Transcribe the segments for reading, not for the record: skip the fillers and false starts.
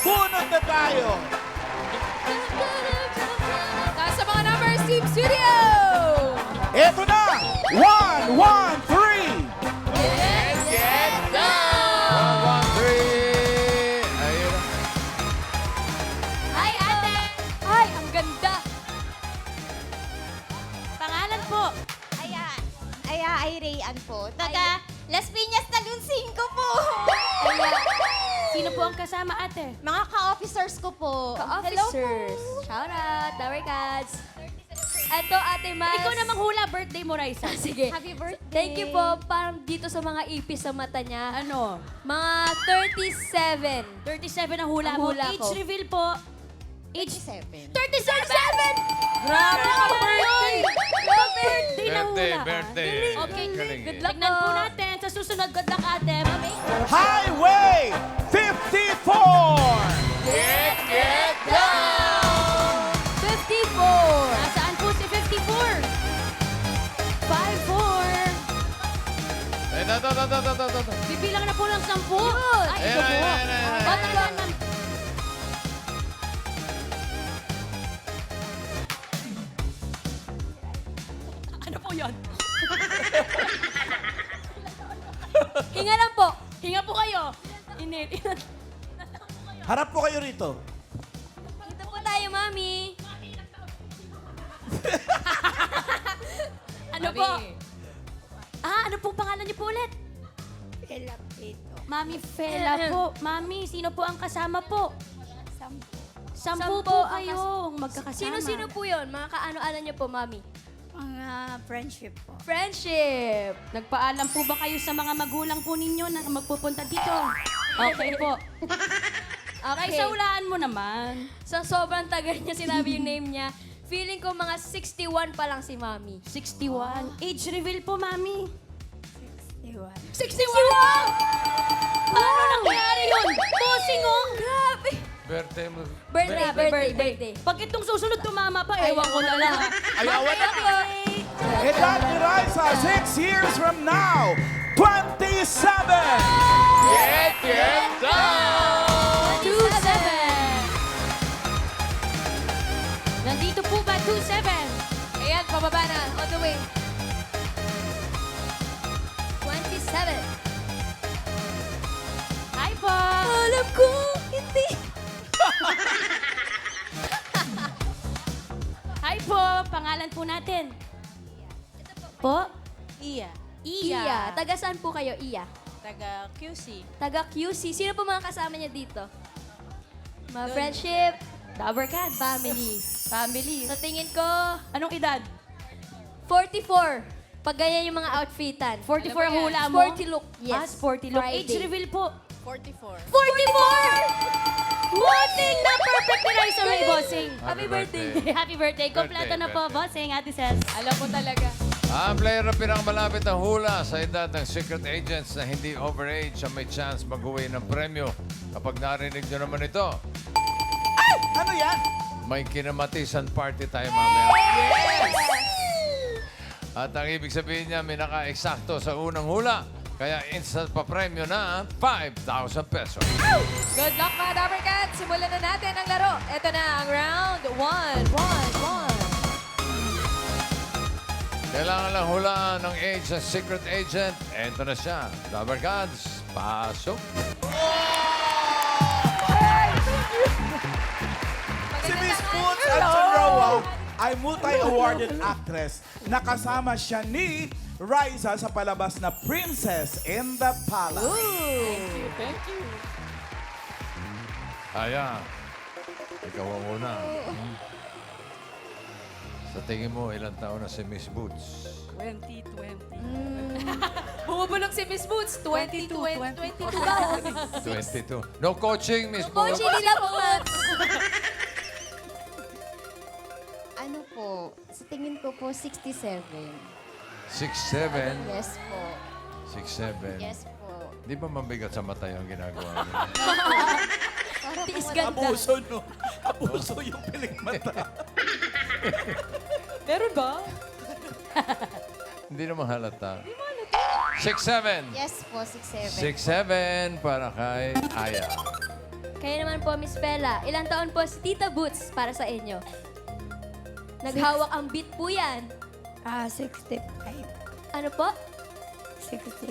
Bunot na tayo. Taas sa mga numbers, Team Studio! Eto na! 1, 1, 3! Get One, one, three. Ayun na. Hi, ate! Ay, ang ganda! Pangalan po. Ay, Rayan po. Taga Las Piñas, Talunsing ko po. Sino po ang kasama, ate? Mga ka-officers ko po. Ka-officers! Shout out, Tower Cats! Eto, Ate Mas. Ikaw namang hula, birthday mo, Raisa. Sige. Happy birthday. Thank you po. Parang dito sa mga ipis sa mata niya. Ano? Mga 37. 37 ang hula Ang mo. hula Age ko. reveal po. Age 37. 37! Grabe ka, birthday! Birthday na hula. ah. Birthday. Okay, Galing good eh. luck. Tignan po natin sa susunod. Good luck, ate. Mami. Highway 54! Get down! 54. Nasaan po si 54? 54. Eh, ito. Bibilang na po ng 10. Ay, ito po. Ayan. Bata na. Ano po yun? Hinga lang po. Hinga po kayo. Init. Harap po kayo rito. Dito po tayo, Mami. Ano po? Ano pong pangalan niyo po ulit? Mami Fela po. Mami, sino po ang kasama po? Sampu po ang kayo magkakasama. Sino-sino po yun? Mga kaano-ano niyo po, Mami? Mga friendship po. Friendship. Nagpaalam po ba kayo sa mga magulang po ninyo na magpupunta dito? Okay po. Okay. Raisa, hulaan mo naman. Sa sobrang tagal niya sinabi yung name niya, feeling ko mga 61 pa lang si Mami. 61. Age reveal po, Mami. 61! Paano nangyari yun? Bossing, oh! Grabe! Birthday mo. Birthday. Pag itong susunod tumama pa, ewan ko na lang. Ayawan na. Okay. Edad ni Raisa, 6 years from now, 27! Get down! 27. Nandito po ba 27? Ayan, pababa na. On the way. 27. Hi po! Alam ko, hindi. Hi po! Pangalan po natin. Po? Iya. Iya. Taga saan po kayo, Iya? Taga QC. Taga QC. Sino po mga kasama niya dito? Mga friendship, Dabber Cats. family. Family. Sa tingin ko, Anong edad? 44. Pag ganyan yung mga outfitan. 44 ang hula mo? Sporty look. Yes. Sporty look. Friday. Age reveal po. 44. 44! Bossing na perfect ni Raisa May Bossing. Happy birthday. Happy birthday. Kompleto na po, Bossing, Ate Ses. Alam mo talaga. Ang player na pinakamalapit ng hula sa edad ng secret agents na hindi overage ang may chance mag-uwi ng premyo. Kapag narinig nyo naman ito, Ano yan? may kinamatisan party tayo mamaya. At ang ibig sabihin niya, may naka-eksakto sa unang hula. Kaya instant pa premyo na 5,000 pesos. Good luck mga Dabber Cats. Simulan na natin ang laro. Ito na ang round 1. Kailangan lang hulaan ng age ng secret agent. Ito na siya. Dabber Gods, pasok. Si Miss Boots Antonroa ay multi-awarded actress. Nakasama siya ni Raisa sa palabas na Princess in the Palace. Aya, ikaw ang una. Sa tingin mo, ilang taon na si Miss Boots? Bumubulong si Miss Boots. 22 22. No coaching, Miss Coach, Boots. hindi lang po, Mats. Ano po? Sa tingin ko po, 67. 6'7". Yes po. 6'7". Yes po. Di ba mabigat sa mata yung ginagawa mo? Tiis ganda. Abuso, no? Abuso yung pilikmata. Meron ba? Hindi naman halata. 6'7". Yes po, 67. 6'7" para kay Aya. Kaya naman po, Miss Bella, ilang taon po si Tita Boots para sa inyo? Naghawak ang beat po yan. 65. Ano po? 65.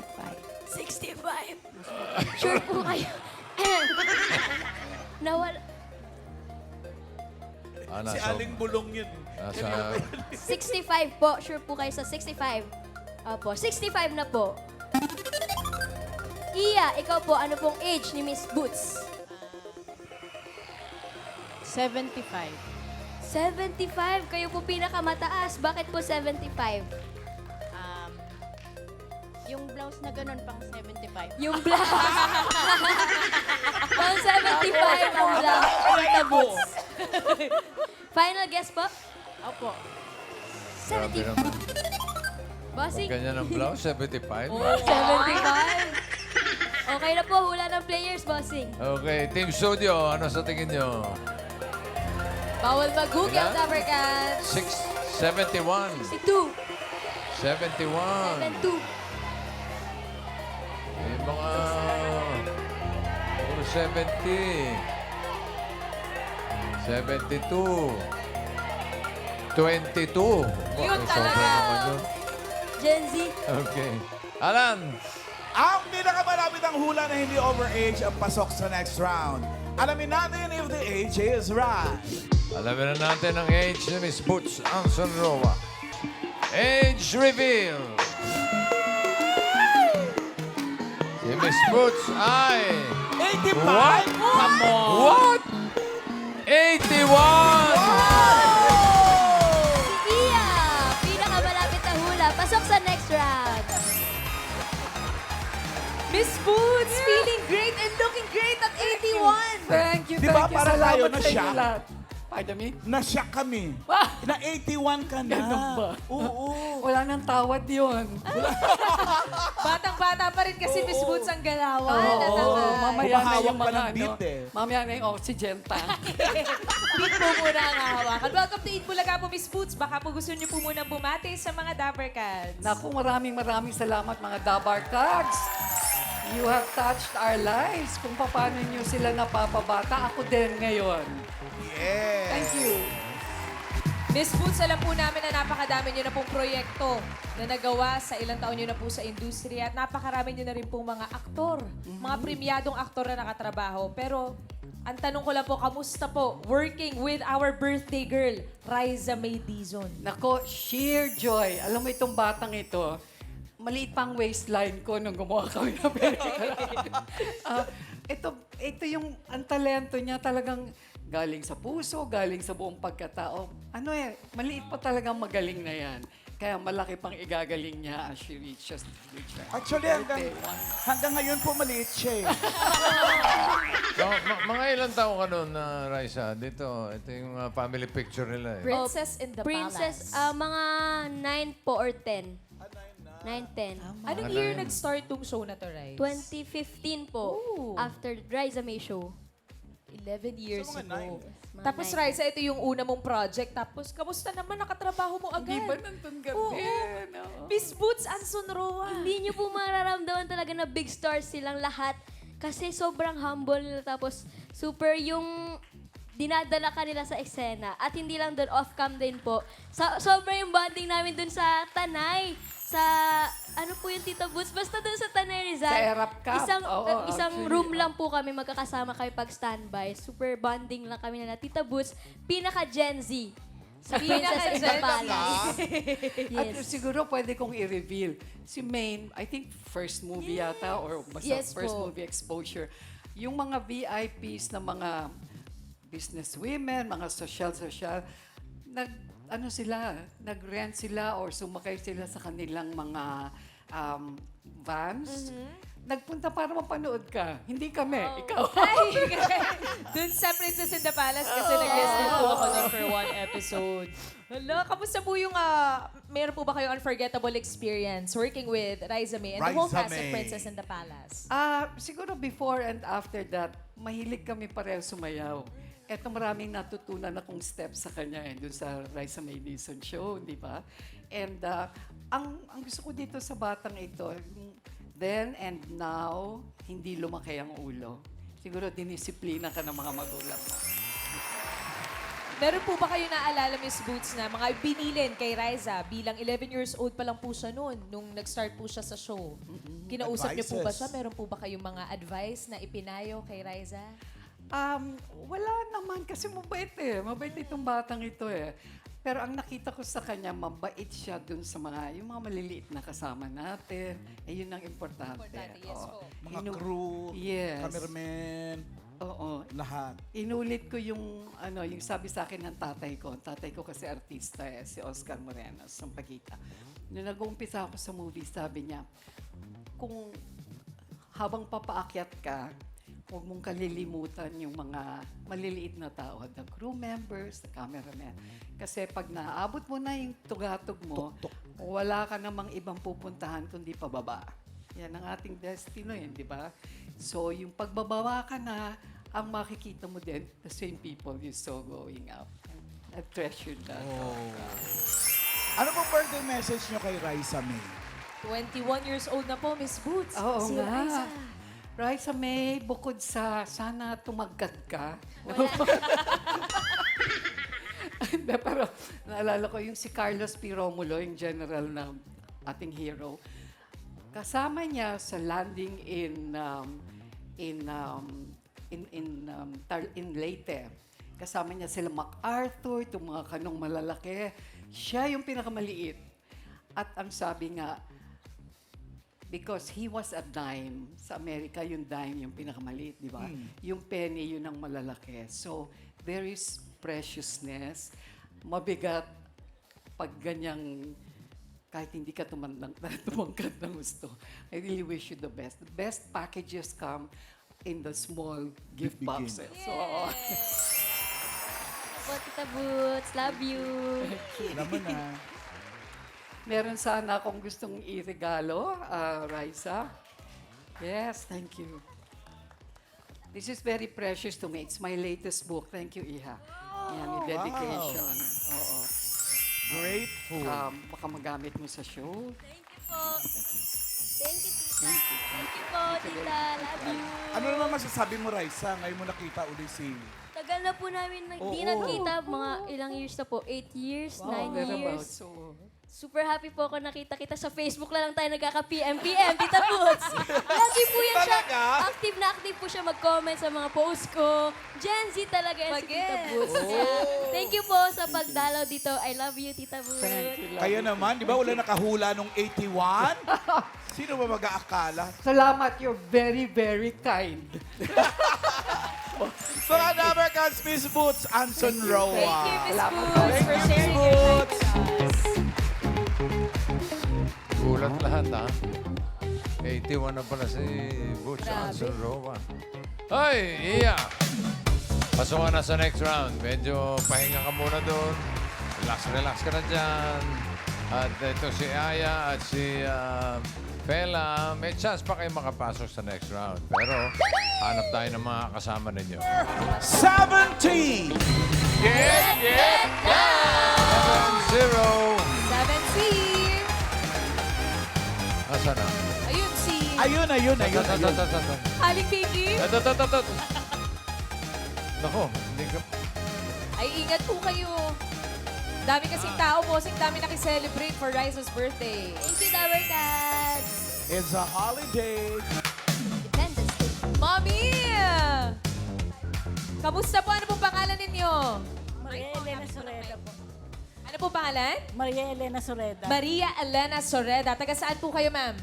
65. Sure po kayo. Nawala. Si Aling Bulong yun. Nasa 65 po. Sure po kayo sa 65. Opo, 65 na po. Iya, ikaw po, ano pong age ni Miss Boots? 75. 75. Kayo po pinakamataas. Bakit po 75? Yung blouse na ganun pang 75. Yung black. Pang 75 ang black. Tita Boots. Final guess po? Opo. grabe naman. Bossing? Ganyan ang blouse, 75. 75. Okay na po, hula ng players, bossing. Okay, Team Studio, ano sa tingin nyo? Bawal mag-google, Ilan? Dappercats. 71. Si 2. 71. 7-2. Yung mga... Puro 70. 72. 22. Yun Bakit talaga. sobra naman yun? Gen Z. Okay. Alan, Ang pinakamalapit ang hula na hindi overage ang pasok sa next round. Alamin natin if the age is right. alamin na natin ang age ni Miss Boots Anson Roa. Age reveal. Si Miss Boots ay... 85? What? Come on! What? 81! Si Iya, pinakamalapit na hula. Pasok sa next round. Miss Boots, feeling great and looking great at 81. Thank you, Di ba thank you. para tayo Salamat na sa inyo shock? lahat. Pardon me? Na-shock kami. Na 81 ka na. Ganun ba? Oo. Wala nang tawad yun. Batang-bata pa rin kasi Miss Boots ang galawan. Oo, mamaya na Humahawak yung pa mga ng beat eh. Mamaya na yung oxygen tank. Beat po muna ang hawakan. Welcome to Eat Bulaga po, Miss Boots. Baka po gusto niyo po munang bumati sa mga Dappercats. Naku, maraming salamat mga Dabar Tags. You have touched our lives. Kung paano nyo sila napapabata, ako din ngayon. Yes. Thank you. Miss Boots, alam po namin na napakadami niyo na pong proyekto na nagawa sa ilang taon niyo na po sa industriya at napakarami niyo na rin pong mga aktor, mga premyadong aktor na nakatrabaho. Pero ang tanong ko lang po, kamusta po working with our birthday girl, Riza May Dizon? Nako, sheer joy. Alam mo itong batang ito, maliit pang waistline ko nung gumawa kami ng pelikula. Ito yung ang talento niya talagang galing sa puso, galing sa buong pagkatao. Maliit pa talagang magaling na yan. Kaya malaki pang igagaling niya as she reaches her Actually, birthday. hanggang ngayon po maliit siya eh. Mga ilang taon ka noon, Raisa? Dito, ito yung family picture nila eh. Princess in the Princess, Palace. mga 9 po or 10. 9-10. Anong year nag-start tong show na to, Rice? 2015 po. Ooh. After Riza May Show. 11 years So, mga ago. Mga Tapos, 9. Raisa, ito yung una mong project. Tapos, kamusta naman? Nakatrabaho mo agad. Hindi ba nandun ka Oo. din? Oo. Miss Boots Anson Roa. Hindi nyo po mararamdaman talaga na big stars silang lahat. Kasi sobrang humble nila. Tapos super yung dinadala ka nila sa eksena. At hindi lang doon, off-cam din po. Sobra yung bonding namin doon sa Tanay. Sa, ano po yung Tita Boots? Basta doon sa Tanay Rizal. Sa Erap Cup. Oo, Isang actually, room lang po kami, magkakasama kami pag standby. Super bonding lang kami na Tita Boots. Pinaka-Gen Z. Sa Princess in the Palace. At Yes. siguro pwede kong i-reveal. Si Maine, I think first movie yata or basta Yes first po. movie exposure. Yung mga VIPs na mga business women, mga social, nag-rent sila or sumakay sila sa kanilang mga vans. Nagpunta para mapanood ka. Hindi kami, ikaw. Ay, dun sa Princess in the Palace kasi nag-guest din po ako doon for one episode. Hala, kamusta po yung, meron po ba kayong unforgettable experience working with Riza May and the whole Riza cast of May. Princess in the Palace? Siguro before and after that, mahilig kami pareho sumayaw. Eto maraming natutunan akong steps sa kanya dun sa Riza May Dizon show, di ba? And ang gusto ko dito sa batang ito, then and now, hindi lumaki ang ulo. siguro dinisiplina ka ng mga magulang mo. Meron po ba kayo naalala, Miss Boots, na mga binilin kay Riza bilang 11 years old pa lang po siya noon nung nag-start po siya sa show? Kinausap niyo po ba Advices. siya? Meron po ba kayong mga advice na ipinayo kay Riza? Wala naman kasi mabait eh. Mabait itong batang ito eh. Pero ang nakita ko sa kanya, mabait siya dun sa yung mga maliliit na kasama natin. Eh, yun ang importante. Importante, yes Oo. po. Mga Inu- crew, Yes. cameraman, Oo. lahat. Inulit ko yung sabi sa akin ng tatay ko. Ang tatay ko kasi artista eh, si Oscar Moreno, sa Paguita. Nung nag-uumpisa ako sa movie, sabi niya, kung habang papaakyat ka, huwag mong kalilimutan yung mga maliliit na tao, the crew members, the cameraman. Kasi pag naabot mo na yung tugatog mo, wala ka namang ibang pupuntahan kundi pababa. Yan ang ating destino yun, di ba? So, yung pagbababa ka na, ang makikita mo din, the same people you saw going up. I treasured that. Ano pong birthday message nyo kay Raisa May? 21 years old na po, Miss Boots. Oo Si nga. Riza. Raisa May, bukod sa sana tumagkad ka. Hindi, pero naalala ko yung si Carlos P. Romulo, yung general na ating hero. Kasama niya sa landing in Leyte. Kasama niya sila MacArthur, itong mga kanong malalaki. Siya yung pinakamaliit. At ang sabi nga, because he was a dime. Sa Amerika, yung dime yung pinakamaliit, di ba? Yung penny, yun ang malalaki. So, there is preciousness. Mabigat pag ganyang, kahit hindi ka tumangkad ng gusto. I really wish you the best. The best packages come in the small gift boxes. So, Po, Tita Boots. Love you. Alam mo na. meron sana akong gustong iregalo, Raisa. Yes, thank you. This is very precious to me. It's my latest book. Thank you, Iha. Yan, yung dedication. Oo. Grateful. Baka magamit mo sa show. Thank you po. Thank you, Tita. Thank you po, Tita. Love you. Ano naman masasabi mo, Raisa? Ngayon mo nakita uli si... Tagal na po namin di Oo. nakita. Mga ilang years na po. 8 years, 9 years. So, Super happy po ako nakita kita sa Facebook lang tayo nagkaka-PM-PM, Tita Boots. Lagi po yan siya. Talaga? Active na active po siya mag-comment sa mga post ko. Gen Z talaga yan si Tita Mag-guess. Boots. Yeah. Thank you po sa pagdalaw dito. I love you, Tita Boots. thank you. Kaya naman, di ba wala nakahula nung 81? Sino ba mag-aakala? Salamat. You're very, very kind. Mga Dabber Cats, Miss Boots, Anson Roa. Thank you, Miss Salamat. Boots, for Thank you, sharing Miss your time Boots. with us. Gulat lahat, ha? 81 na pala si Butch Anson Roa. Ay, iya! Pasok ka na sa next round. Medyo pahinga ka muna doon. Relax ka na dyan. At ito si Aya at si Fela. May chance pa kayo makapasok sa next round. Pero hanap tayo ng mga kasama ninyo. 70! Get down! 0. 7C. Asan na? Ayun si Ayun. Aling Kiki. Ito. Nako, hindi ka... Ay, ingat po kayo. Dami kasing tao po. Dami nakiselebrate for Riza's birthday. Thank you, Dabber Cats. It's a holiday. Independence Day. Mommy! Kamusta po? Ano pong pangalan ninyo? Maria Elena Soreda po. Ano pong pangalan? Maria Elena Soreda. Maria Elena Soreda. Taga saan po kayo, ma'am?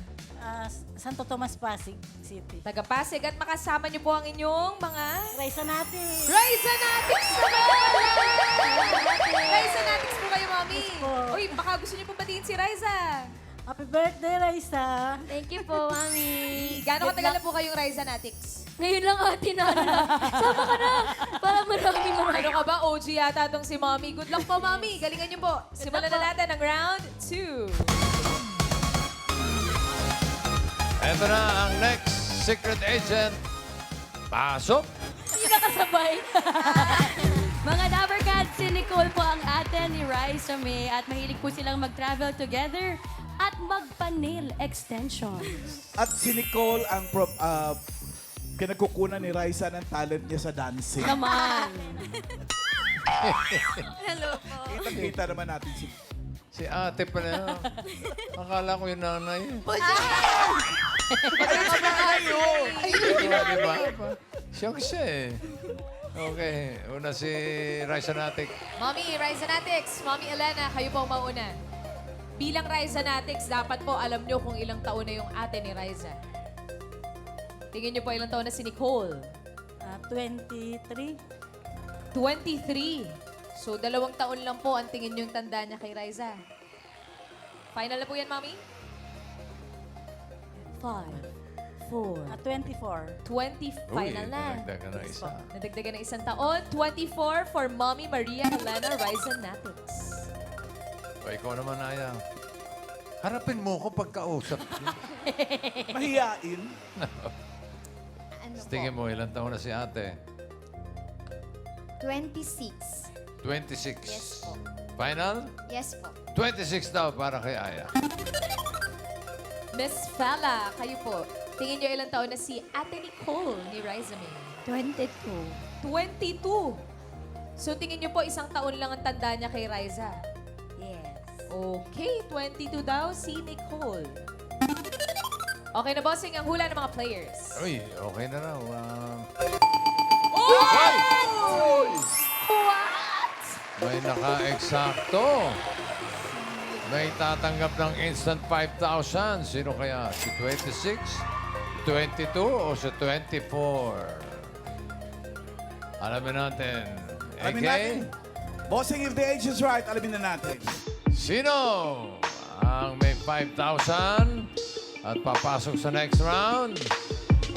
Santo Tomas, Pasig City. Taga Pasig. At makasama niyo po ang inyong mga... Raisa natin. Raisa Natics naman! Raisa Natics po kayo, Mommy. Yes po. Uy, baka gusto niyo po batiin si Raisa. Happy birthday, Raisa. Thank you po, Mami. Gano'ng katagal na po kayong Raisa Natics? Ngayon lang ate na. Sama ka na. Para marami. Ano ka ba? OG yata itong si Mommy. Good luck po, Mommy. Galingan niyo po. Simulan na natin ang round 2. Ito na ang next secret agent. Pasok! Hindi na kasabay. Mga Dabber Cats, si Nicole po ang ate ni Raisa May at mahilig po silang mag-travel together at magpa-nail extensions. At si Nicole ang pinagkukunan ni Raisa ng talent niya sa dancing. Naman. Hello po. Kita naman natin si... Si ate pala yun. Akala ko yung nanay. Di ba? Siyang siya eh. Okay, una si Raisa Natic. Mommy, Rhizanatics, Mommy Elena, kayo po ang mauna. Bilang Rhizanatics, dapat po alam nyo kung ilang taon na yung ate ni Riza. Tingin nyo po ilang taon na si Nicole. 23. 23. So, 2 taon lang po ang tingin yung tanda niya kay Riza. Final na po yan, Mommy? 5, 4, 24. 20, final na. Nagdagan na isa. Nadagdagan ng isang taon. 24 for Mommy Maria Elena Rhizanatics. O, ikaw naman, Aya. Harapin mo ko pagkausap. Mahiyain. Ano po? Tingin mo, ilang taon na si ate? 26. 26. Yes po. Final? Yes po. 26 daw para kay Aya. Miss Fala, kayo po. Tingin nyo ilang taon na si Ate Nicole ni Riza May? 22. 22. So tingin nyo po isang taon lang ang tanda niya kay Riza. Yes. Okay, 22 daw si Nicole. Okay na, bossing, ang hula ng mga players. Uy, okay na raw. May naka-eksakto. May tatanggap ng instant 5,000. Sino kaya? Si 26, 22 o si 24? Alamin natin. Alamin AK? natin. Bossing, if the age is right, alamin na natin. Sino ang may 5,000 at papasok sa next round?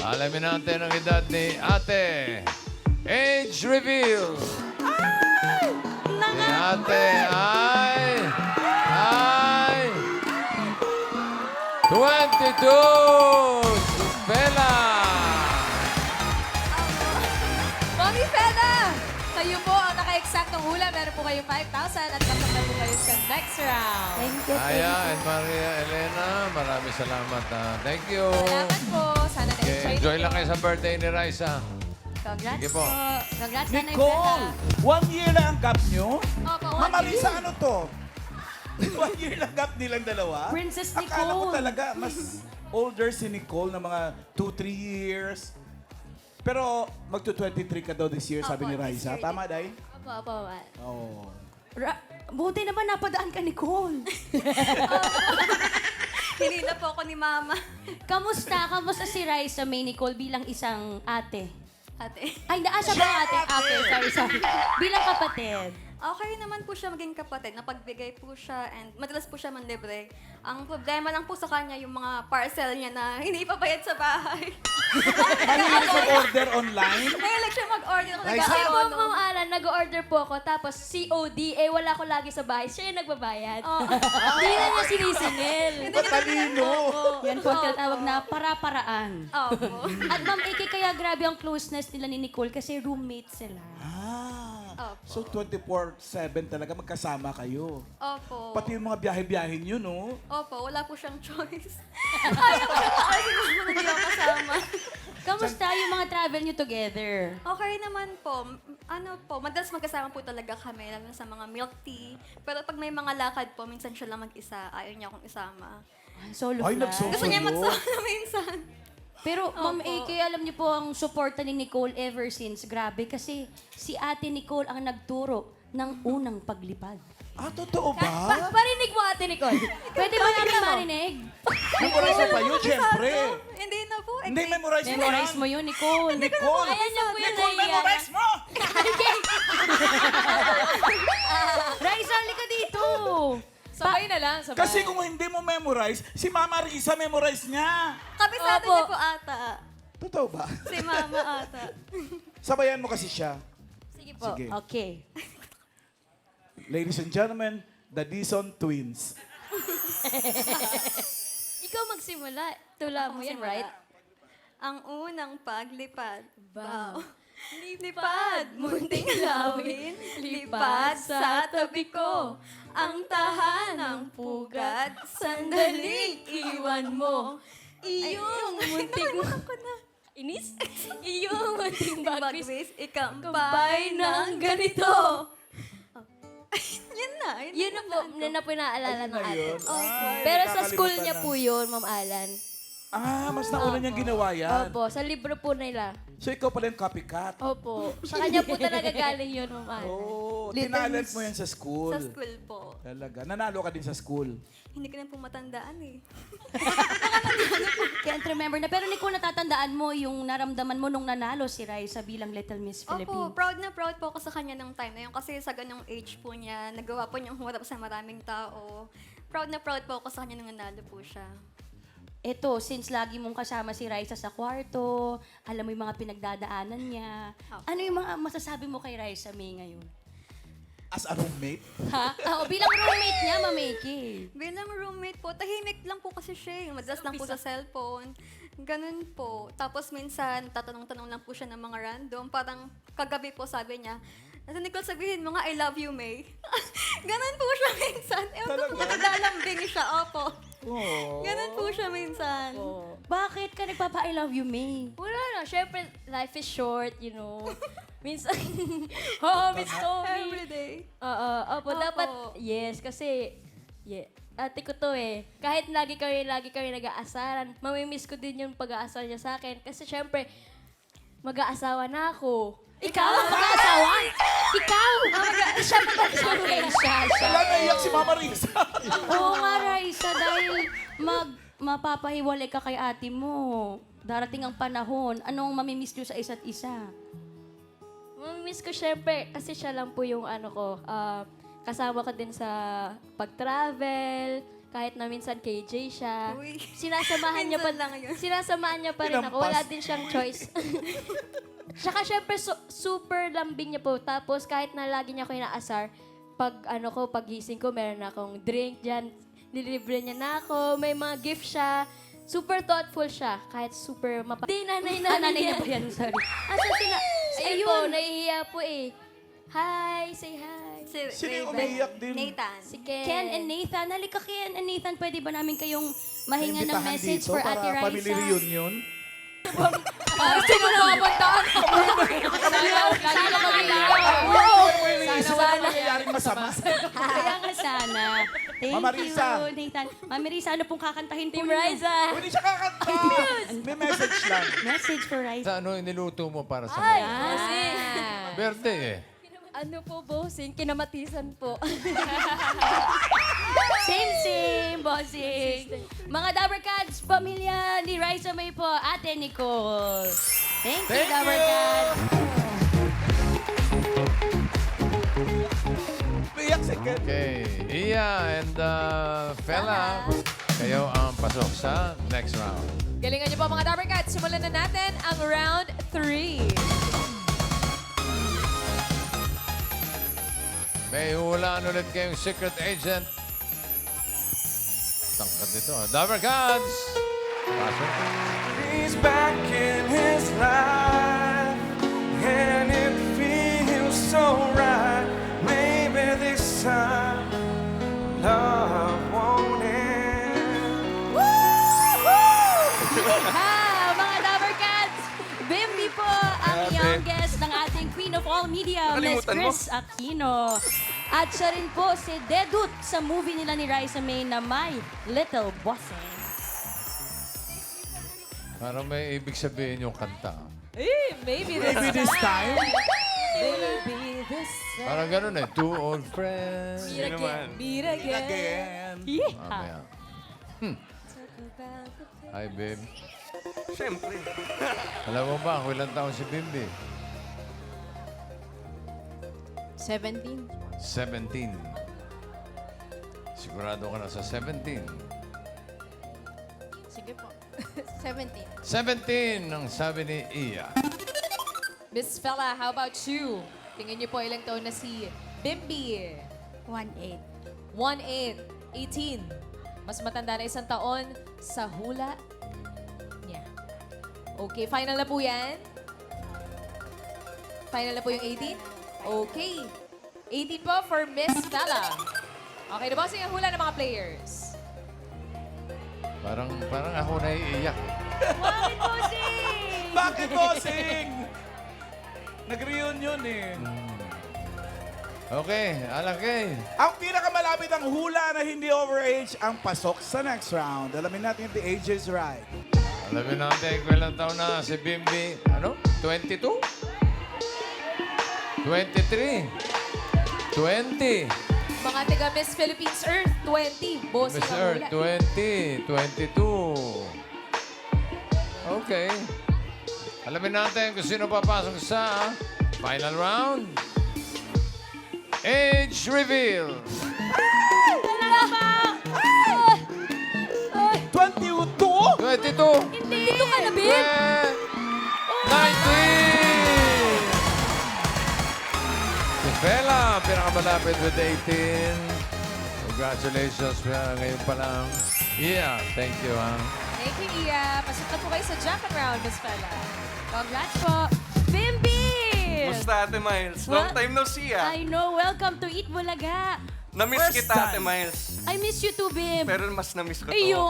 Alamin natin ang edad ni Ate. Age reveal. Si Ate ay 22. Bella. Mommy Fela! Kayo po ang naka-exactong hula. Meron po kayong 5,000 at papunta po kayo sa next round. Thank you. Aya and Maria Elena, maraming salamat. Thank you. Salamat po. Sana Okay, na-enjoy enjoy niyo. lang kayo sa birthday ni Raisa. Congrats Sige po. Congrats, Nanay Nicole, 1 year lang ang gap nyo? Opo, Mama Risa, ano to? 1 year lang gap nilang dalawa? Princess Akala ko Nicole. talaga mas older si Nicole na mga 2-3 years. Pero magto-23 ka daw this year, sabi Opo, ni this Raisa. year Tama, Day? Opo, opo. Oo. Buti naman napadaan ka, Nicole. Hindi na po ako ni Mama. Kamusta? Kamusta si Raisa May Nicole bilang isang ate? Ate. Ay, naasa ba ang ate? Sorry. Bilang kapatid. Okay naman po siya maging kapatid. Napagbigay po siya and madalas po siya manlibre. Ang problema lang po sa kanya yung mga parcel niya na hindi ipabayad sa bahay. Mahilig sa order online? Mahilig siya mag-order. Raisa? Kasi po, Nag-abono. Ma'am Alan, nag-order po ako, tapos COD, wala ko lagi sa bahay. Siya yung nagbabayad. Hindi na niya sinisingil. Matalino. Yan po ang tinatawag na para-paraan. Opo. At Ma'am AK, kaya grabe ang closeness nila ni Nicole kasi roommate sila. So 24/7 talaga magkasama kayo. Opo. Pati yung mga biyahe-biyahe nyo, no? Opo, wala po siyang choice. Ayaw ko na kasi hindi ako kasama. Kamusta yung mga travel nyo together? Okay naman po. Ano po, madalas magkasama po talaga kami, lalo na sa mga milk tea. Pero pag may mga lakad po, minsan siya lang mag-isa. Ayaw niya akong isama. Solo Ay, flight. nagso- Gusto niya Solo? magsama minsan. Pero Ma'am Opo. AK, alam niyo po ang suporta ni Nicole ever since. Grabe kasi si Ate Nicole ang nagturo ng unang paglipad. Ah, totoo ba? Parinig mo, Ate Nicole. Pwede ba namin marinig? Memorize mo pa yun, syempre. Hindi na po. Hindi, memorize mo Memorize yan. mo yun, Nicole. Nicole! Ayan niya po yung Nicole, naiiyak. memorize mo! Raisa, halika dito. Sabay na lang, sabay. Kasi kung hindi mo memorize, si Mama Risa memorize niya. Kabisado Opo. niya po ata. Totoo ba? Si Mama ata. Sabayan mo kasi siya. Sige po. Sige. Okay. Ladies and gentlemen, the Dison Twins. Ikaw magsimula. Tula mo yan, right? Ang unang paglipad. Bow. Lipad, munting lawin, lipad sa tabi ko. Ang tahanang pugad, sandaling iwan mo. Iyong munting... Inis? Iyong munting bagwis. Bagwis, ikampay Kampay ng ng ganito. Yan na. Yun na po, yun na po naalala ng ate. Ayun. Ay, Pero sa nakakalimutan school niya na. po yun, Ma'am Alan. Mas nauna niyang ginawa yan. Opo, sa libro po nila. So ikaw pala yung copycat. Opo. Sa kanya po talaga galing yun, Ma'am Alan. Oh, tinalent mo yan sa school. Sa school po. Talaga. Nanalo ka din sa school. Hindi ko na po matandaan eh. Can't remember na. Pero Nicole, natatandaan mo yung naramdaman mo nung nanalo si Raisa bilang Little Miss Opo, Philippines. proud na proud po ako sa kanya ng time na yun. Kasi sa ganong age po niya, nagawa po niyang humarap sa maraming tao. Proud na proud po ako sa kanya nung nanalo po siya. Ito, since lagi mong kasama si Raisa sa kwarto, alam mo yung mga pinagdadaanan niya. Ano yung mga masasabi mo kay Raisa May ngayon? As a roommate. Ha? Bilang roommate niya, Mamiki. Bilang roommate po, tahimik lang po kasi siya. Madalas lang po sa cellphone. Ganun po. Tapos minsan, tatanong-tanong lang po siya ng mga random. Parang kagabi po sabi niya, Ate Nicole, sabihin mo nga, I love you, May. Ganun po siya minsan. Ewan ko kung naglalambing siya. Opo. Ganun po siya minsan. Bakit ka nagpapa-I love you, May? Wala na. Siyempre, life is short, you know. Minsan, oh, Miss Tommy. Every day. Opo, dapat, yes, kasi, ate ko to eh. Kahit lagi kami nag-aasaran, mamimiss ko din yung pag-aasar niya sa akin. Kasi syempre, mag-aasawa na ako. Ikaw? Mag-aasawa? Ikaw? Siya mag-aasawa. Siya. Wala, naiyak si Mama Risa. Oo nga, Raisa, dahil mapapahiwalay ka kay ate mo. Darating ang panahon. Anong mamimiss niyo sa isa't isa? Mamimiss ko syempre, kasi siya lang po yung kasama ko din sa pag-travel, kahit na minsan KJ siya. Uy. Sinasamahan niya pa Minsan lang yun. Sinasamahan niya pa rin ako. Wala Pinampas. din siyang choice. Saka syempre super lambing niya po. Tapos kahit na lagi niya ako inaasar, paggising ko, meron akong drink diyan. Nililibre niya na ako, may mga gift siya. Super thoughtful siya, kahit super Di, nanay Nanay niya ba yan? Sorry. Asa sila? Ayun po, nahihiya po eh. Hi, say hi. Sino yung umiiyak din? Nathan. Si Ken. Ken and Nathan. Halika, Ken and Nathan. Pwede ba namin kayong mahinga ng Imbitahan message dito for Ate para family Raisa? reunion. Sino na mapuntaan ko? Sana mag-iiyak. Sana mangyayaring masama. Kaya nga sana. Thank Mama Risa. you, Nathan. Mami Risa, ano pong kakantahin po Team ninyo? Riza. Hindi siya kakanta. May message lang. Message for Raisa. Sa ano iniluto mo para sa Ay, mga bossing. birthday eh? Ano po, bossing? Kinamatisan po. Same, bossing. Mga Dabber Cats, pamilya ni Raisa May po, Ate Nicole. Thank you, Thank Dabber you. Cats. Iyak si Ken. Okay, Iya and Fela, kayo ang pasok sa next round. Galingan niyo po mga Dabber Cats. Simulan na natin ang round 3. May hulaan ulit kayong secret agent. Tangkad nito. Dabber Cats! Pasok. He's back in his life, and it feels so right. Maybe this time love won't end. Ha! Mga Dabber Cats! Bimbi po ang youngest ng ating Queen of All Media, Miss Chris Aquino. At siya rin po si Dedut sa movie nila ni Raisa May na My Little Bossing. Parang may ibig sabihin yung kanta. Maybe Maybe this time. Maybe this time. Parang ganun eh. Two old friends. Meet again. Meet again. Again. Mamaya. Hi, babe. Siyempre. Alam mo ba kung ilang taon si Bimbi? 17. 17. Sigurado ka na sa 17. Sige po. 17. 17 ang sabi ni Iya. Miss Fela, how about you? Tingin niyo po ilang taon na si Bimbi. 1-8. 1-8. 18. Mas matanda na isang taon sa hula niya. Okay, final na po yan. Final na po yung 18? Okay. 18 po for Miss Fela. Okay, nabasing ang hula ng mga players. Parang ako naiiyak. Bakit, Bossing? Bakit, bossing? Nag-reunion eh. Okay, alakay. Ang pinakamalapit ang hula na hindi overage ang pasok sa next round. Alamin natin if the age is right. Alamin natin kung ilang taon na si Bimbi. Ano? 22? 23? 20? Mga taga Miss Philippines Earth, 20. Bossing Miss ang Earth, hula. 20, 22. Okay. Alamin natin kung sino papasok sa final round. Age reveal. 22? 22. Hindi. Dito ka na, babe. 19. Si Bella, pinakamalapit with 18. Congratulations ngayon pa lang. Yeah, thank you, Thank you, Iya. Pasok na po kayo sa jacket round, Miss Fela. Congrats po. Bimbi! Musta, Ate Miles? Long time no see, ah. I know. Welcome to Eat Bulaga. Na-miss First kita, Ate time. Miles. I miss you too, Bim. Pero mas na-miss ko to. Ayun.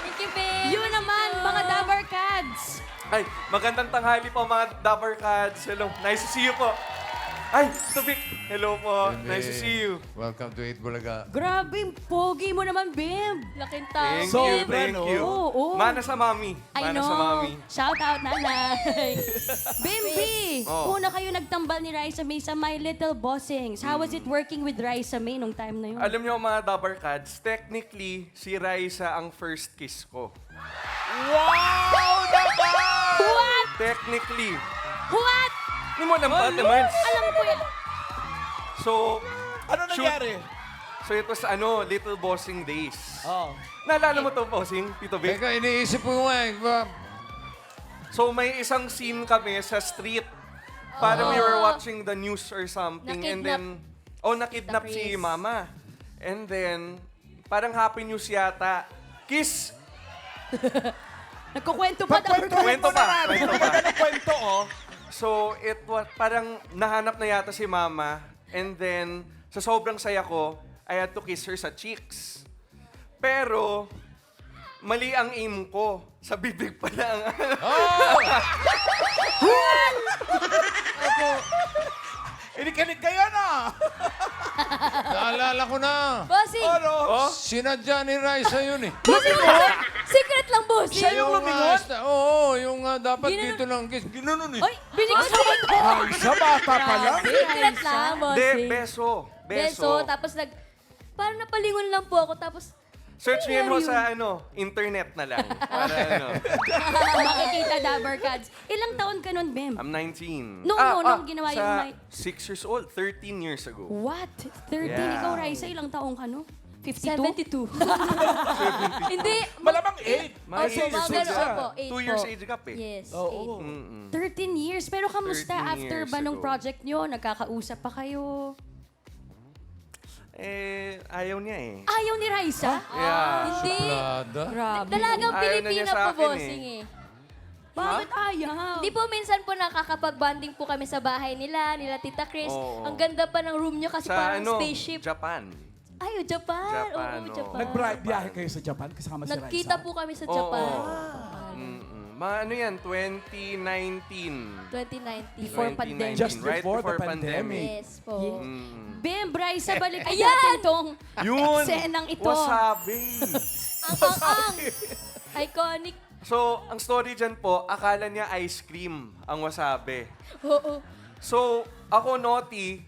Thank you, babe. Yun naman, mga Dabar Cats. Ay, magandang tanghali po mga Dapper Cats. Hello, nice to see you po. Ay, Tubik. Hello po, nice to see you. Welcome to Eat Bulaga. Grabe, pogi mo naman, Bim. Laking tao. Thank So, you, thank ano? you. Oo. Mana sa mami. I Mana know. sa mami. Shout out, nanay. Bimbi, Oh. una kayo nagtambal ni Raisa May sa My Little Bossings. How was it working with Raisa May nung time na yun? Alam niyo mga Dapper Cats, technically, si Raisa ang first kiss ko. Wow naman! What? Technically. What? Hindi mo alam ba, Ate Miles? Alam ko yan. So, Ano shoot. nangyari? So it was Little Bossing Days. Oh. Naalala mo to, Bossing, Tito Vic? Teka, iniisip ko nga eh. So may isang scene kami sa street. Para we were watching the news or something. And then, nakidnap si Chris. Mama. And then, parang happy news yata. Kiss! Nagkukwento pa, Dabar Cats. Kwento pa, kwento pa. Magandang kwento, oh. So, it was, parang nahanap na yata si Mama. And then, sa sobrang saya ko, I had to kiss her sa cheeks. Pero, mali ang aim ko. Sa bibig pala ang Inikinig kayo na! Naalala ko na. Bossing. Ano? Sinadya ni Raisa yun eh. Secret lang, bossing. Siya yung lumingon? Oo, yung dapat Ginanon- dito lang kiss. Ginanon eh. Ay, binigyan sa ito. Ay, sa bata pa lang. Secret lang, De, bossing. beso. Beso. Tapos parang napalingon lang po ako. Tapos, Search niyo mo Ano sa internet na lang. Para Makikita, Dabar Cats. Ilang taon ka nun, Bim? I'm 19. Nung ginawa yung sa may... 6 years old, 13 years ago. What? 13? Yeah. Ikaw, Raisa, ilang taon ka no? 52? 72. Hindi. Malamang 8. Mga Opo, years mga age ganun, gap. opo, 8 2 years po. age gap eh. Yes, Oo. 13 years. Pero kamusta 13 after years ba nung ago. project nyo? Nagkakausap pa kayo? Ayaw niya eh. Ayaw ni Raisa? Yeah. Hindi. Plada. Grabe. Dalagang Ayaw na niya Pilipina sa po, akin bossing eh. Bakit ayaw? Hindi po, minsan po nakakapag-bonding po kami sa bahay nila Tita Chris. Oo. Ang ganda pa ng room niyo kasi Sa parang spaceship. Japan. Ay, Japan. Japan, Oo, oo. Japan. Nag-biyahe kayo sa Japan kasama si Raisa? Nagkita po kami sa Oo. Japan. Ano yan? 2019. 2019. Before pandemic. Just right before the before pandemic. Yes po. Bim, Raisa, balik Ayan! natin tong Yun! eksenang ito. Wasabi! Ang iconic. So, ang story dyan po, akala niya ice cream ang wasabi. Oo. So, ako naughty,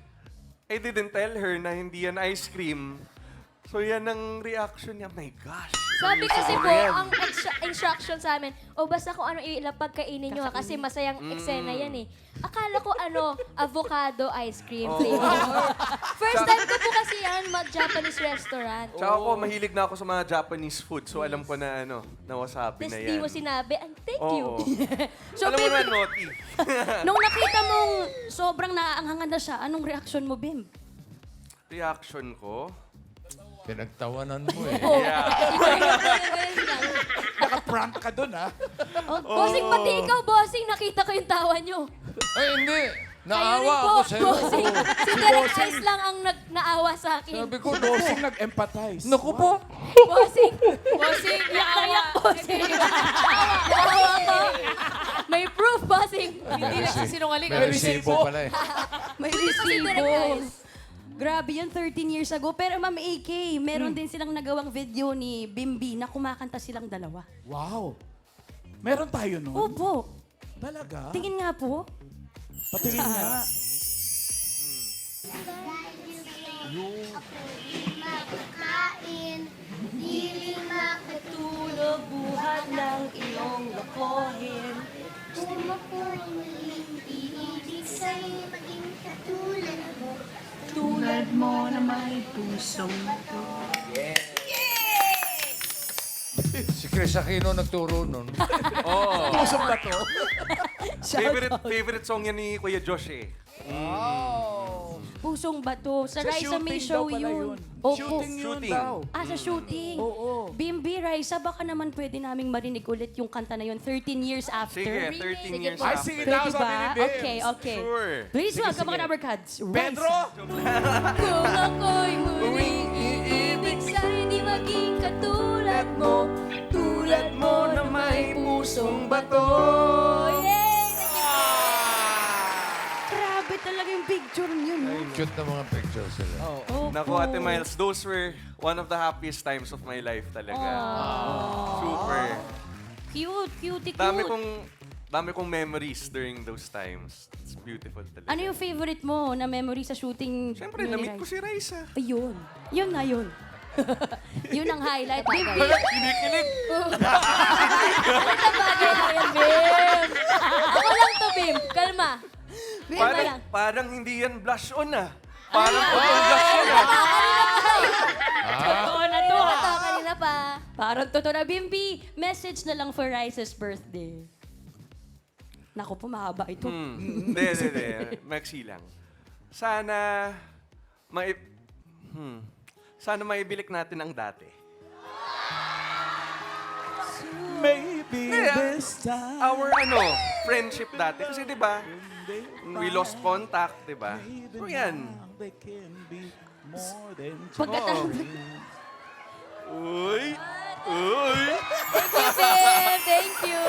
I didn't tell her na hindi yan ice cream. So, yan ang reaction niya. My gosh. Sabi seryoso kasi ba po, yan? ang instruction sa amin, basta kung ano ilapag kainin nyo ha, kasi masayang eksena yan eh. Akala ko avocado ice cream flavor. First time ko po kasi yan mag-Japanese restaurant. Tsaka ako, mahilig na ako sa mga Japanese food. So, alam ko na na wasabi Tapos na di yan. mo sinabi, thank you. Oo. So, Alam mo Bim, na, naughty. nung nakita mong sobrang naaanghangan na siya, anong reaction mo, Bim? Reaction ko? Pinagtawanan mo eh. Yeah. Naka-prank ka dun, ha? Bossing, pati ikaw, bossing, nakita ko yung tawa nyo. Ay, hindi. Kayo rin Naawa po, ako sa'yo. bossing. Si Derek Ice lang ang naawa sa akin. Sabi ko, Bossing nag-empathize. naku po. Bossing. Bossing, Iyak-iyak, yawa. bossing. Naawa ko. May proof, bossing. Hindi nagsisinungaling. May resibo pala eh. May Kasi direct resibo. guys. Grabe yan, 13 years ago. Pero Ma'am AK, meron din silang nagawang video ni Bimbi na kumakanta silang dalawa. Wow. Meron tayo nun? Opo. Talaga? Tingin nga po. Patingin nga. Makakain, dili makatulog, Buhat ng iyong lokohin. gusto mo po ibig sa'yo maging katulad mo. Tulad mo na may pusong Si Chris Aquino nagturo nun. Oo. Pusok ba to? Favorite song yan ni Kuya Josh eh. Pusong bato. Sa Raisa May shooting show daw pala yun. Shooting yun Shooting. daw. Sa shooting. Oo. Bimbi, Raisa, baka naman pwede naming marinig ulit yung kanta na yun 13 years after. Sige, 13 years Ay, after. sige daw, Pwede sabi ba? ni Bims. Okay, okay. Sure. Please welcome mga number cards. Pedro? Kung ako'y muling iibig sa'yo, di maging katulad mo. Tulad mo na may pusong bato. Yay! Grabe talaga yung picture niyo, no? Cute na mga pictures sila. Opo. Naku, Ate Miles, those were one of the happiest times of my life talaga. Super. Cute, cutie, cute. Dami kong memories during those times. It's beautiful talaga. Ano yung favorite mo na memory sa shooting? Siyempre, niyo ni na-meet ko Raisa? si Raisa. Ayun. Yun na yun. Yun ang highlight. Bimbi, Kinikilig. Ito bagay na yan, Bim. Ako lang to, Bim. Kalma. Bim na lang. Parang hindi yan blush on ah. Parang totoong blush on ah. totoo na to. Ito, kanina pa. Parang totoo na. Bimbi, message na lang for Raisa's birthday. Naku po, mahaba ito. Hindi. Maxi lang. Sana sana maibilik natin ang dati. Maybe Yeah. this time. Our friendship dati. Kasi 'di ba? We lost contact, 'di ba? Pero yan. They can be more than Pagkatapos, Uy! Uy! Bim, thank you.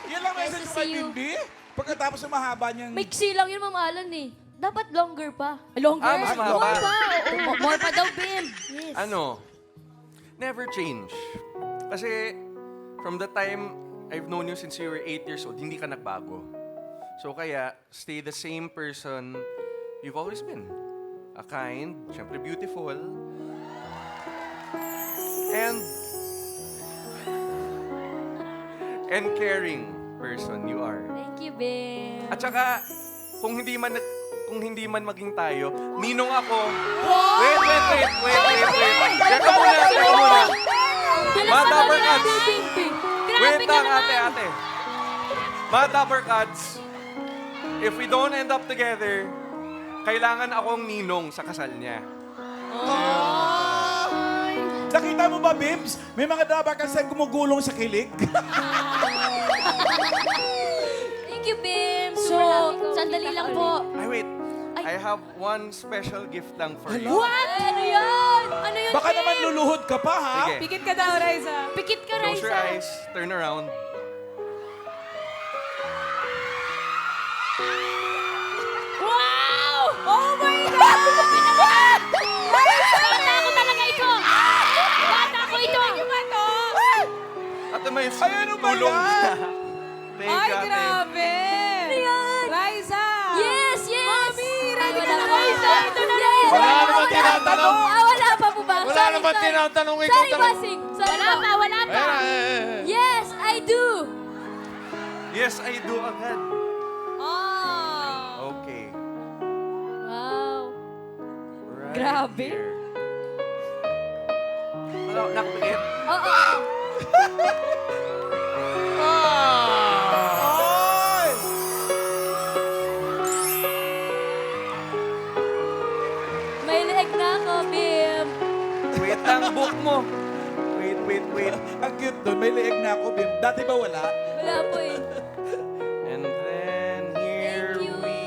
Yan lang Nice message to mo kay see you. Bimbi? Pagkatapos ng mahaba niyang... Maiksi lang yun, Ma'am Alan eh. Dapat longer pa. longer. Ah, mas mahaba. More pa, oo. More pa daw, Bim. Yes. Never change. Kasi from the time I've known you since you were 8 years old, hindi ka nagbago. So kaya, stay the same person you've always been. A kind, syempre beautiful, and caring person you are. Thank you, Bim. At saka, kung hindi man maging tayo, ninong ako. Wait. Teka muna. Mga Dapper Cats. Wait lang, ate. Mga Dapper Cats, if we don't end up together, kailangan akong ninong sa kasal niya. Nakita mo ba, Bims? May mga dapat kasi gumugulong sa kilig. Thank you, Bim. So, Super happy ko. sandali Kita lang ka po. ulit. Ay, wait. I have one special gift lang for you. What? Ano yan? Ano yun, Baka Bim? naman luluhod ka pa, ha? Sige. Pikit ka daw, Raisa. Pikit ka, Close your Raisa. eyes. Turn around. Wow! Oh my God! Bata ko talaga ito! Bata ko ito! Ate Miles, Ay, ano ba tulong. yan? Thank Ay, you, ate. grabe! Ano yan? Raisa! Yes, yes! Mami, ready ka na, Raisa? Raisa? Ito na, Raisa! Wala naman tinatanong. Wala pa po ba? Wala Sorry, naman sorry. tinatanong. Ikaw Sorry, talaga. bossing. Sorry, wala pa. Yes, I do. Yes, I do agad. Oh. Okay. Wow. Right Grabe. here. Wala, nakapikit. Oo. Ay! May leeg na ako, Bim. Wait lang, book mo. Wait. Ang cute doon. May leeg na ako, Bim. Dati ba wala? Wala po eh. And then here Thank you. we...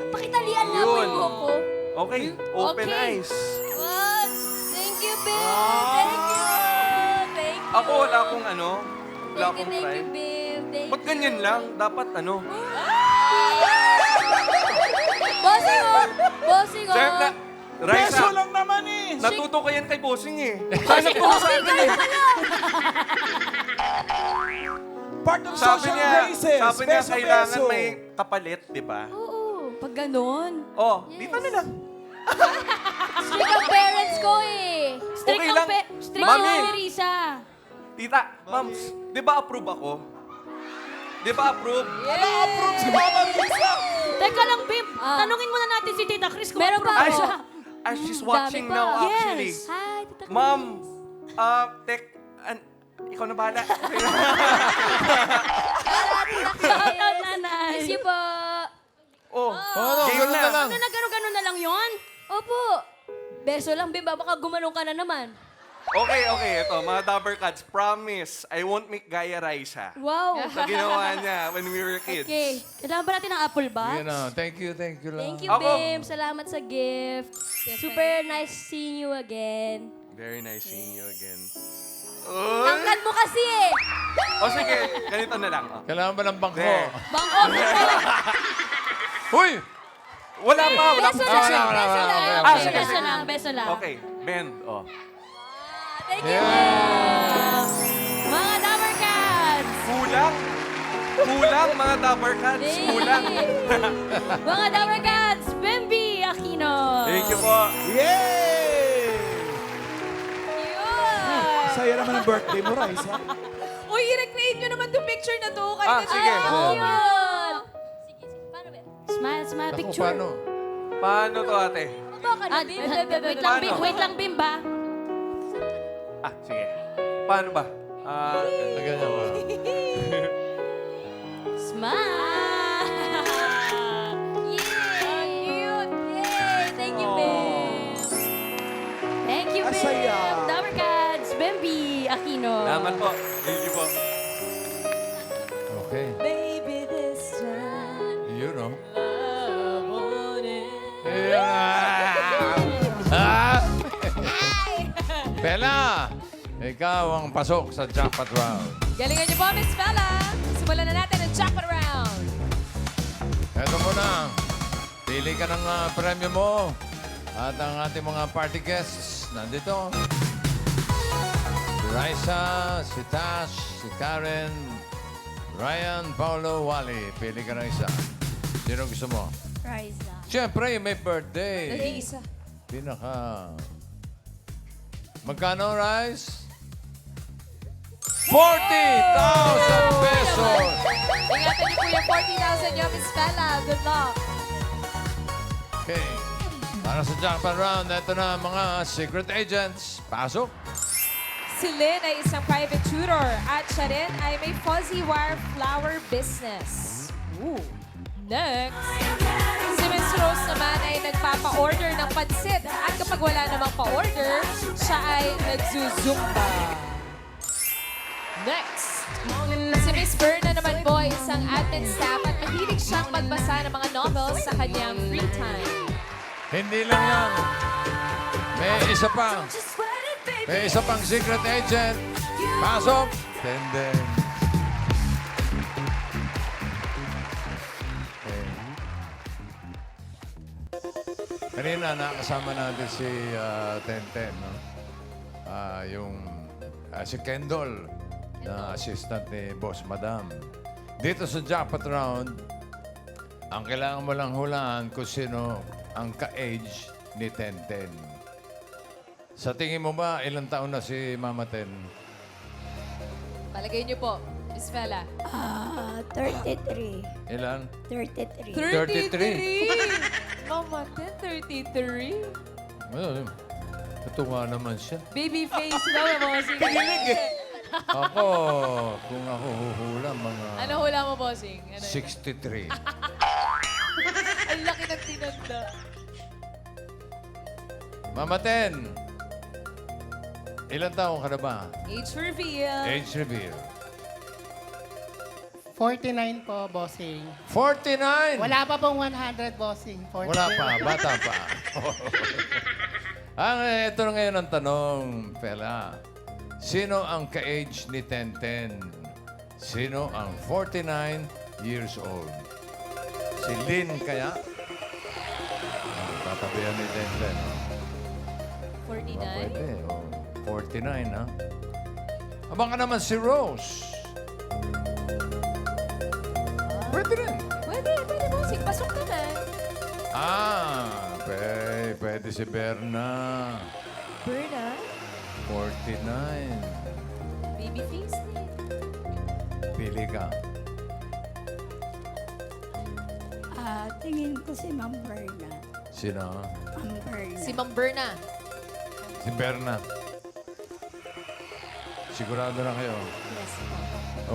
Pakitalian nga po Yun. yung buhok ko. Okay, open Okay. eyes. What? Bim! Thank you! Thank you! Ako wala akong ano, wala akong Thank you, pride. Bim. Thank Ba't ganyan lang? Dapat ano? Bossing, oh! Bossing, oh! Sir, Peso Raisa, lang naman eh. natuto ka yan kay Bossing eh. Sana po sa akin eh. Part of Sabi social niya, graces. sabi niya Peso, kailangan peso. may kapalit, di ba? Oo, pag ganon. Oh, dito na lang. Strict ang parents ko eh. Strict Okay ang lang. strict Mami. yung Risa. Tita, ma'am, di ba approve ako? Di ba approve? Approve si Mama Risa. Teka lang, Bim. Tanungin muna natin si Tita Chris kung Meron approve pa Ay, ako. siya. Ay, she's watching Dami pa. now actually. Yes. Hi, Tita Chris. Ma'am, ikaw na bahala. Shoutout, nanay. Miss you po. Oh, Oh, game ganun na lang. Ano na gano'n-gano'n na lang yon? Opo. Beso lang, Bim. Baka gumanong ka na naman. Okay. Ito, mga Dabber Cats, promise, I won't make gaya Raisa. Wow. Sa ginawa niya when we were kids. Okay. Kailangan ba natin ng apple box? Yun na. Thank you lang. Thank you, Ako. Bim. Salamat sa gift. Super nice seeing you again. Very nice seeing you again. Angkat mo kasi eh. O sige, ganito na lang. Oh. Kailangan ba ng bangko? There. Bangko mo. Huy! Wala pa. Beso lang. wala, wala, Beso wala, lang. okay, okay. Beso lang, beso lang. Okay, bend. Oh. Thank you, Bim. Mga Dabber Cats. Kulang, mga Dabber Cats. Kulang. Mga Dabber Cats, Bimby Aquino. Thank you po. Yay! Yun. Saya naman ang birthday mo, Raisa. Uy, i-recreate nyo naman itong picture na to. Kahit Ah, na- sige. Yun. Sige. Paano, Bim? Smile, smile, Ako, picture. paano? Paano to, ate? Baka na, Bim. Wait lang, Bim. Paano? Wait lang, Bim ba? Sige. Paano ba? Ganyan ba? Smile. Yay! Yay! Thank you, Bim. Thank you, Bim. Asaya. Dabber Cats, Bimby Aquino. Salamat po. Thank you po. Okay. Baby, this time. You know. I want it. Ah! Bella! Ikaw ang pasok sa jackpot round. Galingan niyo po, Miss Bella. Simulan na natin ang jackpot round. Eto muna. Pili ka ng premyo mo. At ang ating mga party guests nandito. Si Raisa, si Tash, si Karen, Ryan, Paulo, Wally. Pili ka ng isa. Sino gusto mo? Riza. Siyempre, may birthday. Isa. Pinaka... Magkano, Rice? 40,000 pesos! Ingatan niyo po yung 40,000 niyo, Miss Bella. Good luck. Okay. Para sa jackpot round, ito na mga secret agents. Pasok. Si Lynn ay isang private tutor at siya rin ay may fuzzy wire flower business. Ooh. Next, si Miss Rose naman ay nagpapa-order ng pansit at kapag wala namang pa-order, siya ay nagzuzumba. Next, si Miss Berna naman po ay isang admin staff at mahilig siyang magbasa ng mga novels sa kanyang free time. Hindi lang yan. May isa pa. May isa pang secret agent. Pasok. Tenden. Okay. Kanina nakasama natin si Tenten, no? Si Kendall, na assistant ni Boss Madam. Dito sa jackpot round, ang kailangan mo lang hulaan kung sino ang ka-age ni Tenten. Sa tingin mo ba, ilang taon na si Mama Ten? Palagay niyo po, Miss Bella. 33. Ilan? 33. 33. Mama, 33? Well, natuwa naman siya. Baby face daw, bossing. Pinilig eh. Ako, kung ako huhula, mga Ano hula mo, bossing? Ano 63. Ang laki ng tinanda. Mama Ten, ilang taon ka na ba? Age reveal. Age reveal. 49 po, bossing. 49! Wala pa pong 100, bossing. 49. Wala pa, bata pa. Ito na ngayon ang tanong, Fela. Sino ang ka-age ni Tenten? Sino ang 49 years old? Si Lynn kaya? Tatabihan ni Tenten. 49. Pwede. 49, ha? Abang ka naman si Rose. Pwede rin. Pwede, bossing. Pasok ka na. Pwede si Berna. Berna. 49. Baby face niya. Pili ka. Tingin ko si Ma'am Berna. Sino? Ma'am Berna. Si Ma'am Berna. Si Berna. Sigurado na kayo? Yes po.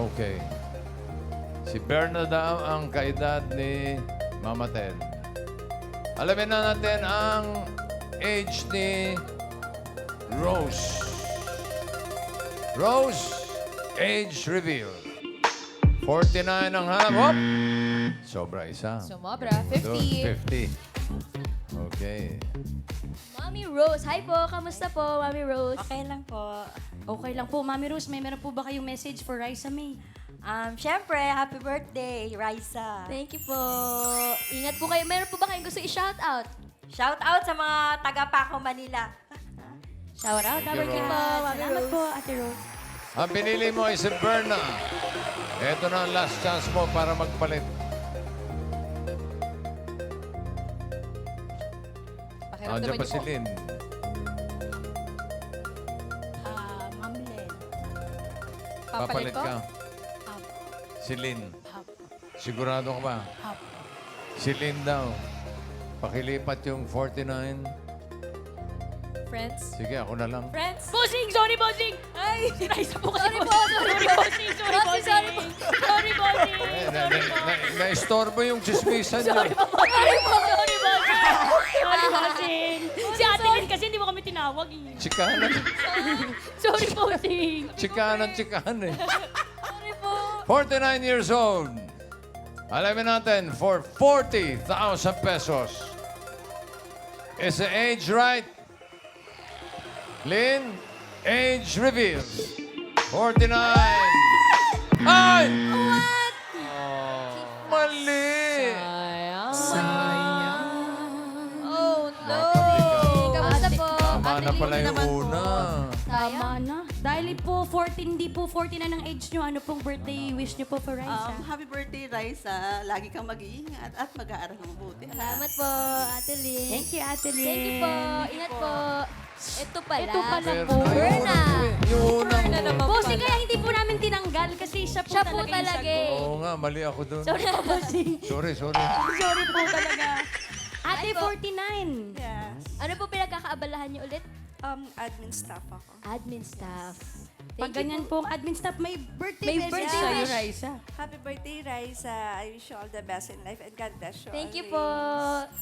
Okay. Si Berna daw ang kaedad ni Mama Ted. Alamin na natin ang age ni Rose. Rose, age reveal. 49 ang hanap. Hop! Sobra isa. Sumobra. Doon, 50. 50. Okay. Mami Rose. Hi po. Kamusta po, Mami Rose? Okay lang po. Okay lang po. Mami Rose, meron po ba kayong message for Raisa May? Siyempre, happy birthday, Raisa. Thank you po. Ingat po kayo. Meron po ba kayong gusto i-shout out? Shout out sa mga taga Paco, Manila. Shout out. Thank you, Happy Rose. birthday. Mami Salamat Rose. po, Ate Rose. Ang pinili mo ay si Berna. Ito na ang last chance mo para magpalit. Andiyan pa si Lynn. Ma'am Len. Papalit ko? ka. Si Lynn. Sigurado ka ba? Si Lynn daw. Pakilipat yung 49. Friends. Sige, ako na lang. Friends. Bossing! Sorry, bossing! Ay, si Raisa po kasi. Sorry po, sorry po. bossing! Sorry, bossing! Sorry, bossing! Na-istorbo yung chismisan niyo. Sorry, bossing! Sorry, bossing! Si Ate Lynn kasi hindi mo kami tinawag eh. Chikahan. Sorry, bossing! Chikahan eh. Sorry po. 49 years old. Alamin natin for 40,000 pesos. Is the age right? Lynn, age reveal. 49. Ay! What? Mali! Oh, no. Kamusta po? Tama na pala yung una. Tama na. Dahil po 14, di po 49 ang age nyo. Ano pong birthday wish nyo po for Raisa? Happy birthday, Raisa. Lagi kang mag-iingat at mag-aaral ng mabuti. Salamat po, Ate Lynn. Thank you, Ate Lynn. Thank you po. Ingat po. Ito pala. Ito pala Berna, po. Berna. Yung unang. Berna naman Bossing, pala. kaya hindi po namin tinanggal kasi siya po Siya po talaga talaga yung eh. Oo nga, mali ako dun. Sorry po, bossing. Sorry. Sorry po talaga. Ate, Ay po. 49. Yes. Ano po pinagkakaabalahan niyo ulit? Admin staff ako. Admin staff. Pag ganyan pong admin staff, may birthday May wish birthday sa'yo, wish. Raisa. Happy birthday, Raisa. I wish you all the best in life and God bless you. Thank you po.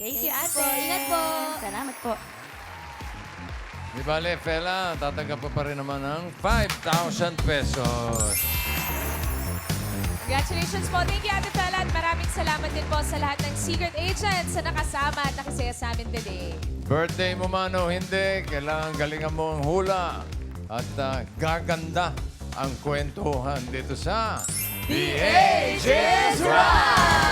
Thank you, Ate. po. Ingat po. Salamat po. Di bale, Fela, tatanggap pa rin naman ng 5,000 pesos. Congratulations po. Thank you, Ate Fela. At maraming salamat din po sa lahat ng secret agents na nakasama at nakisaya sa amin today. Birthday mo man o hindi, kailangan galingan mo ang hula. At gaganda ang kwentuhan dito sa The Age is Right!